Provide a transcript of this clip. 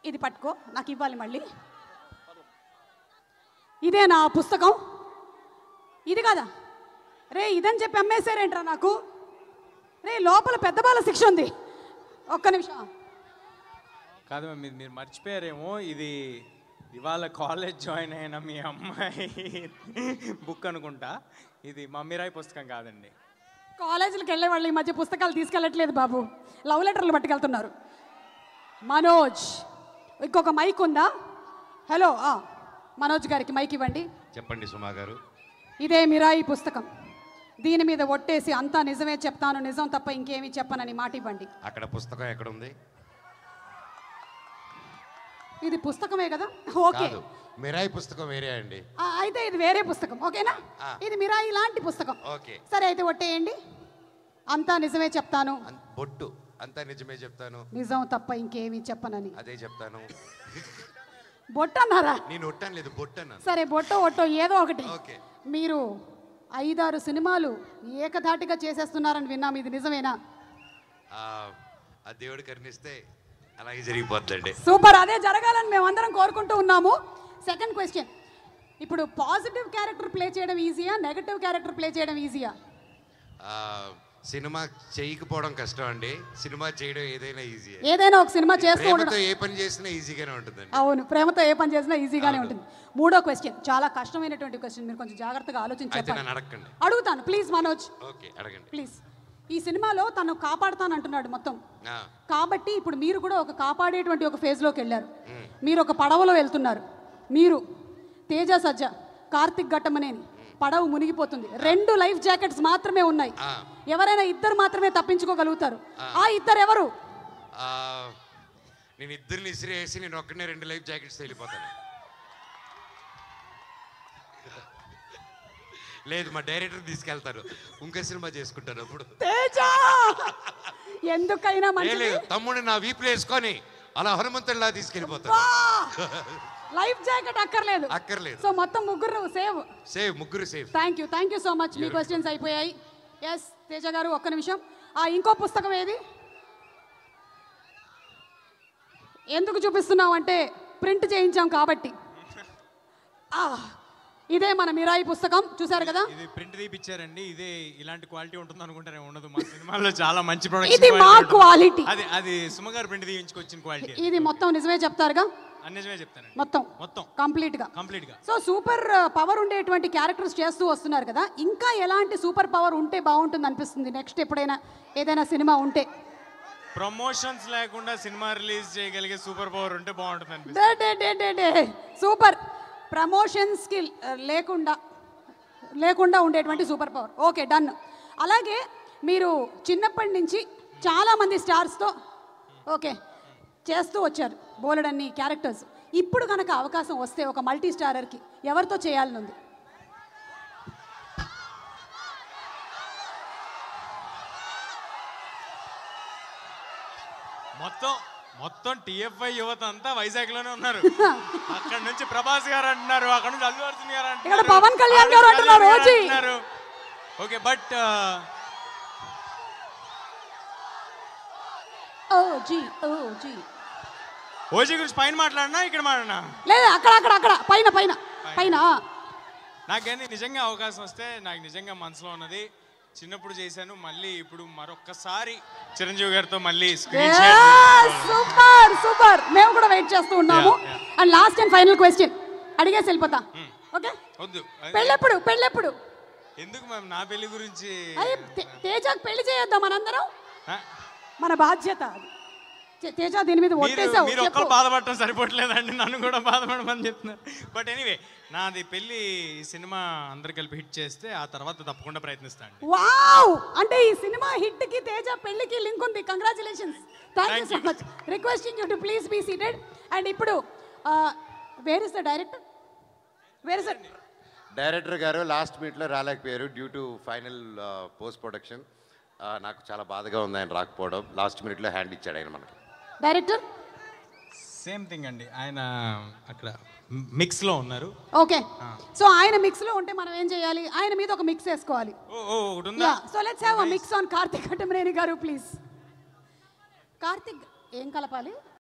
ఇది పట్టుకో, నాకు ఇవ్వాలి మళ్ళీ. ఇదే నా పుస్తకం, ఇది కదా రే, ఇదని చెప్పి అమ్మేశారేంట్రా నాకు. రే లోపల పెద్ద బాల శిక్ష ఉంది. ఒక్క నిమిషం. కాదు మీరు మర్చిపోయారేమో, ఇది ఇవాళ కాలేజ్ జాయిన్ అయిన మీ అమ్మాయి బుక్ అనుకుంటా. ఇది మమ్మీరాయ్ పుస్తకం కాదండి. కాలేజీలకు వెళ్ళే వాళ్ళు ఈ మధ్య పుస్తకాలు తీసుకెళ్ళట్లేదు బాబు, లవ్ లెటర్లు పట్టుకెళ్తున్నారు. మనోజ్, ఇంకొక మైక్ ఉందా? హలో, మనోజ్ గారికి మైక్ ఇవ్వండి. చెప్పండి సుమా గారు. ఇదే మిరాయి పుస్తకం, దీని మీద ఒట్టేసి అంతా నిజమే చెప్తాను, నిజం తప్ప ఇంకేమీ చెప్పనని మాట ఇవ్వండి. అక్కడ పుస్తకం ఎక్కడ ఉంది? ఇది పుస్తకమే కదా? ఓకే, మిరాయి పుస్తకం వేరే అండి. అయితే ఇది వేరే పుస్తకం, ఓకేనా? ఇది మిరాయి లాంటి పుస్తకం. ఓకే సరే, అయితే ఒట్టేయండి. అంతా నిజమే చెప్తాను, బొట్టు అంతా నిజమే చెప్తాను, నిజం తప్ప ఇంకేమీ చెప్పనని. అదే చెప్తాను. బొట్టు అన్నారా? నేను ఒట్టాను లేదు, బొట్టు అన్నాను. సరే, బొట్టో ఒట్టో ఏదో ఒకటి. ఓకే. మీరు 5-6 సినిమాలు ఏకధాటిగా చేసేస్తున్నారని విన్నాం, ఇది నిజమేనా? ఆ దేవుడు కరుణిస్తే అలాగే జరిగిపోతుందండి. సూపర్, అదే జరగాలని మేమందరం కోరుకుంటూ ఉన్నాము. సెకండ్ క్వశ్చన్, ఇప్పుడు పాజిటివ్ క్యారెక్టర్ ప్లే చేయడం ఈజీయా, నెగటివ్ క్యారెక్టర్ ప్లే చేయడం ఈజీయా? సినిమా చేయకపోవడం కష్టం అండి, సినిమా చేయడం ఏదైనా ఈజీ. ఏదైనా ఒక సినిమా చేస్తూ ఉండడం, ఏ పని చేసినా ఈజీగానే ఉంటుందండి. అవును, ప్రేమతో ఏ పని చేసినా ఈజీగానే ఉంటుంది. మూడో క్వశ్చన్ చాలా కష్టమైనటువంటి క్వశ్చన్, మీరు కొంచెం జాగ్రత్తగా ఆలోచించాలి. అడుగుతాను ప్లీజ్ మనోజ్. ఓకే, అడగండి ప్లీజ్. ఈ సినిమాలో తను కాపాడుతానంటున్నాడు మొత్తం, కాబట్టి ఇప్పుడు మీరు కూడా ఒక కాపాడేటువంటి ఒక ఫేజ్లోకి వెళ్ళారు. మీరు ఒక పడవలో వెళ్తున్నారు, మీరు తేజ సజ్జ, కార్తిక్ ఘట్టమనేని, పడవ మునిగిపోతుంది, 2 లైఫ్ జాకెట్స్ మాత్రమే ఉన్నాయి, ఎవరైనా 2 మాత్రమే తప్పించుకోగలుగుతారు. ఆ 2 ఎవరు? నేను 2 ఇసిరేసి నేను ఒక్కనే 2 లైఫ్ జాకెట్స్ వెళ్ళిపోతాను. లేదు, మా డైరెక్టర్ తీసుకెళ్తారు, ఇంకో సినిమా చేసుకుంటారు అప్పుడు. ఎందుకైనా తమ్ముడిని నా వీపులో వేసుకొని అలా హనుమంతుడిలా తీసుకెళ్ళిపోతారు. లైఫ్ జాకెట్ అక్కర్లేదు. సో మొత్తం ముగ్గురు సేవ్. ముగ్గురు save. Thank you so much. Me questions అయిపోయాయి. ఎస్ తేజ గారు, ఒక్క నిమిషం. ఇంకో పుస్తకం ఏది? ఎందుకు చూపిస్తున్నాం అంటే ప్రింట్ చేయించాం కాబట్టి. ఇదే మన మిరాయి పుస్తకం, చూసారు కదా? ఇది ప్రింట్ తీపిచ్చారండి. ఇదే ఇలాంటి క్వాలిటీ ఉంటుంది అనుకుంటారే, ఉండదు. మా సినిమాలో చాలా మంచి ప్రొడక్షన్. ఇది మా క్వాలిటీ. అది సుమగారు ప్రింట్ తీయించుకొచ్చిన క్వాలిటీ. ఇది మొత్తం నిజమే చెప్తారుగా? నిజమే చెప్తాను, మొత్తం కంప్లీట్ గా. సో సూపర్ పవర్ ఉండేటువంటి క్యారెక్టర్స్ చేస్తూ వస్తున్నారు కదా, ఇంకా ఎలాంటి సూపర్ పవర్ ఉంటే బాగుంటుంది అనిపిస్తుంది నెక్స్ట్ ఎప్పుడైనా ఏదైనా సినిమా ఉంటే? ప్రమోషన్స్ లేకుండా సినిమా రిలీజ్ చేయగలిగే సూపర్ పవర్ ఉంటే బాగుంటుంది అనిపిస్తుంది. సూపర్ ప్రమోషన్స్ కి లేకుండా ఉండేటువంటి సూపర్ పవర్. Okay, done. అలాగే మీరు చిన్నప్పటి నుంచి చాలా మంది స్టార్స్తో ఓకే చేస్తూ వచ్చారు, బోలెడన్ని క్యారెక్టర్స్. ఇప్పుడు కనుక అవకాశం వస్తే ఒక మల్టీ స్టారర్కి ఎవరితో చేయాలని ఉంది? మొత్తం టిఎఫ్ఐ యువత అంతా వైజాగ్ లోనే ఉన్నారు. అక్కడ నుంచి ప్రభాస్ గారు అంటున్నారు, అక్కడ నుంచి అల్లు అర్జున్ గారు అంటున్నారు, పవన్ కళ్యాణ్ గారు అంటున్నారు. ఓకే, బట్ ఓజీ గురించి పైన మాట్లాడినా ఇక్కడ మాట్లాడినా లేదు, అక్కడ పైన. నాకేంది నిజంగా అవకాశం వస్తే, నాకు నిజంగా మనసులో ఉన్నది, చిన్నప్పుడు చేశాను, మళ్ళీ ఇప్పుడు మరొక్కసారి చిరంజీవి గారితో మళ్ళీ సూపర్. మేము కూడా వెయిట్ చేస్తూ ఉన్నాము. And last and final question అడిగేసి వెళ్ళిపోతా. ఓకే, వద్దు. పెళ్ళెప్పుడు? ఎందుకు మ్యామ్, నా పెళ్లి గురించి? తేజకు పెళ్లి చేయొద్దాం మనందరం, మన బాధ్యత. తేజ దీని మీద ఒట్టేసావు. మీరు ఒక్కరు బాధపడటం సరిపోవట్లేదండి, నన్ను కూడా బాధపడమని చెప్తున్నారు. బట్ ఎనీవే, నాది పెళ్లి సినిమా అందరు కలిపి హిట్ చేస్తే ఆ తర్వాత తప్పకుండా ప్రయత్నిస్తాను. వావ్, అంటే ఈ సినిమా హిట్ కి తేజ పెళ్లికి లింక్ ఉంది. Congratulations. Thank you so much. Requesting you to please be seated. And ఇప్పుడు where is the director? Director గారు లాస్ట్ మీట్లో రాలేకపోయారు due to final post production. నాకు చాలా బాధగా ఉంది ఆయన రాకపోవడం. లాస్ట్ మినిట్లో హ్యాండ్ ఇచ్చాడు ఆయన మనకి. డైరెక్టర్ సేమ్ థింగ్ అండి, ఆయన అక్కడ మిక్స్ లో ఉన్నారు. ఓకే, సో ఆయన మిక్స్ లో ఉంటే మనం ఏం చేయాలి? ఆయన మీద ఒక మిక్స్ వేసుకోవాలి. So let's have a mix on Karthik Ghattamaneni గారు ప్లీజ్. కార్తిక్ ఏం కలపాలి?